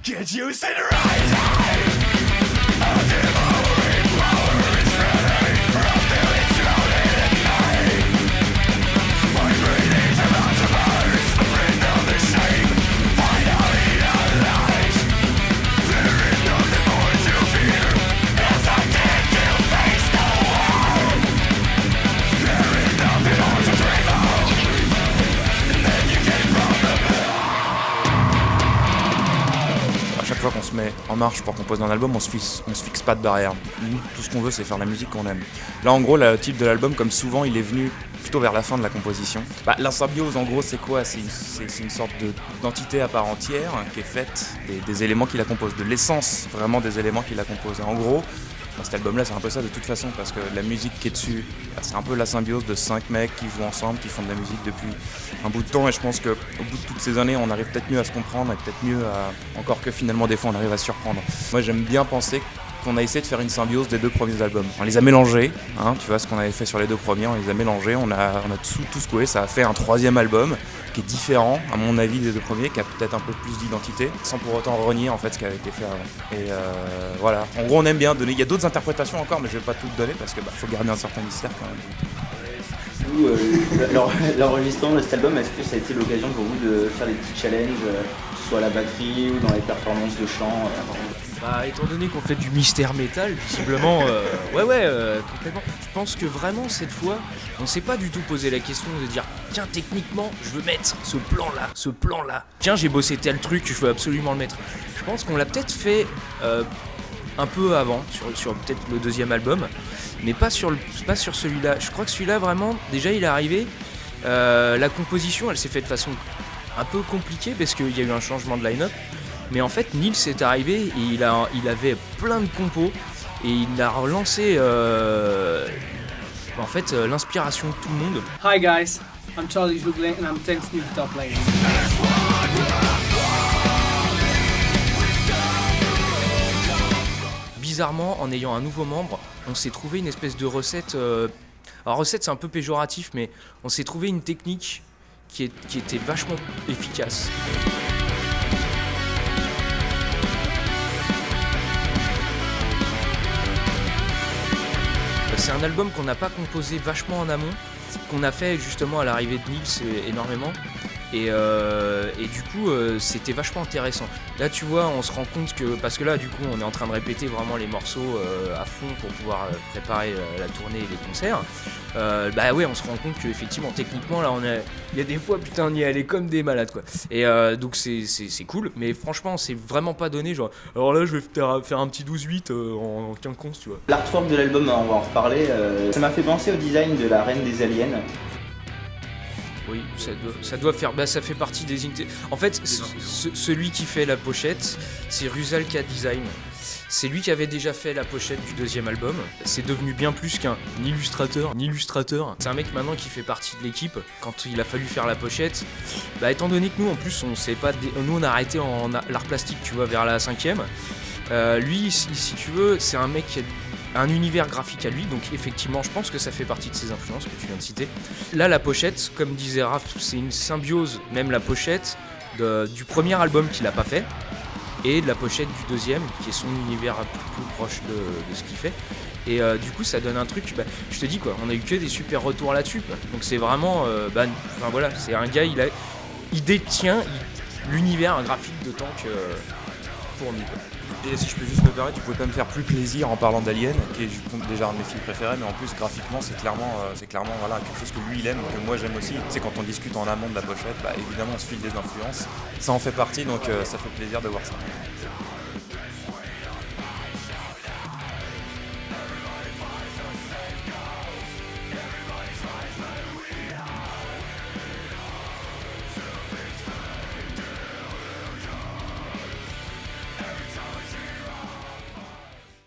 Get you set right. Chaque fois qu'on se met en marche pour composer un album, on se fixe pas de barrière. Nous, tout ce qu'on veut, c'est faire la musique qu'on aime. Là, en gros, le type de l'album, comme souvent, il est venu plutôt vers la fin de la composition. La symbiose, en gros, c'est quoi ? C'est une sorte d'entité à part entière qui est faite des éléments qui la composent, de l'essence vraiment des éléments qui la composent. Et en gros, cet album-là, c'est un peu ça de toute façon, parce que la musique qui est dessus, c'est un peu la symbiose de 5 mecs qui jouent ensemble, qui font de la musique depuis un bout de temps. Et je pense qu'au bout de toutes ces années, on arrive peut-être mieux à se comprendre et peut-être mieux à... Encore que finalement, des fois, on arrive à se surprendre. Moi, j'aime bien penser qu'on a essayé de faire une symbiose des 2 premiers albums. On les a mélangés, tu vois, ce qu'on avait fait sur les 2 premiers, on les a mélangés, on a tout secoué, ça a fait un 3e album qui est différent, à mon avis, des 2 premiers, qui a peut-être un peu plus d'identité, sans pour autant renier en fait ce qui avait été fait avant. Et voilà, en gros on aime bien donner, il y a d'autres interprétations encore, mais je vais pas toutes donner parce que faut garder un certain mystère quand même. L'enregistrement de cet album, est-ce que ça a été l'occasion pour vous de faire des petits challenges, que ce soit à la batterie ou dans les performances de chant étant donné qu'on fait du mystère métal, visiblement, complètement. Je pense que vraiment cette fois, on s'est pas du tout posé la question de dire tiens, techniquement, je veux mettre ce plan-là. Tiens, j'ai bossé tel truc, je veux absolument le mettre. Je pense qu'on l'a peut-être fait un peu avant, sur peut-être le 2e album, mais pas sur celui-là. Je crois que celui-là, vraiment, déjà il est arrivé. La composition, elle s'est faite de façon un peu compliquée parce qu'il y a eu un changement de line-up. Mais en fait, Nils est arrivé et il avait plein de compos et il a relancé l'inspiration de tout le monde. Hi guys, I'm Charlie Jouglet and I'm 10th new guitar player. Bizarrement, en ayant un nouveau membre, on s'est trouvé une espèce de recette. Alors recette, c'est un peu péjoratif, mais on s'est trouvé une technique qui était vachement efficace. C'est un album qu'on n'a pas composé vachement en amont, qu'on a fait justement à l'arrivée de Nils énormément. Et du coup, c'était vachement intéressant. Là, tu vois, on se rend compte que... Parce que là, du coup, on est en train de répéter vraiment les morceaux à fond pour pouvoir préparer la tournée et les concerts. On se rend compte qu'effectivement, techniquement, là, il y a des fois, putain, on y est allé comme des malades, quoi. Et donc, c'est cool, mais franchement, c'est vraiment pas donné, genre... Alors là, je vais faire un petit 12-8 en quinconce, tu vois. L'artwork de l'album, on va en reparler, ça m'a fait penser au design de la Reine des Aliens. Oui, ça doit faire. Ça fait partie des. En fait, celui qui fait la pochette, c'est Rusalka Design. C'est lui qui avait déjà fait la pochette du 2e album. C'est devenu bien plus qu'un illustrateur. C'est un mec maintenant qui fait partie de l'équipe. Quand il a fallu faire la pochette, étant donné que nous, en plus, nous on a arrêté en l'art plastique, tu vois, vers la 5e. Lui, si tu veux, c'est un mec qui a un univers graphique à lui, donc effectivement je pense que ça fait partie de ses influences que tu viens de citer. Là, la pochette, comme disait Raph, c'est une symbiose, même la pochette du premier album qu'il a pas fait et de la pochette du 2e qui est son univers plus proche de ce qu'il fait. Et du coup ça donne un truc, je te dis quoi, on a eu que des super retours là-dessus quoi. Donc c'est vraiment c'est un gars, il détient l'univers graphique de Tank pour nous quoi. Et si je peux juste me permettre, tu pouvais pas me faire plus plaisir en parlant d'Alien, qui est déjà un de mes films préférés, mais en plus graphiquement c'est clairement quelque chose que lui il aime, que moi j'aime aussi. C'est quand on discute en amont de la pochette, évidemment on se file des influences, ça en fait partie, donc ça fait plaisir de voir ça.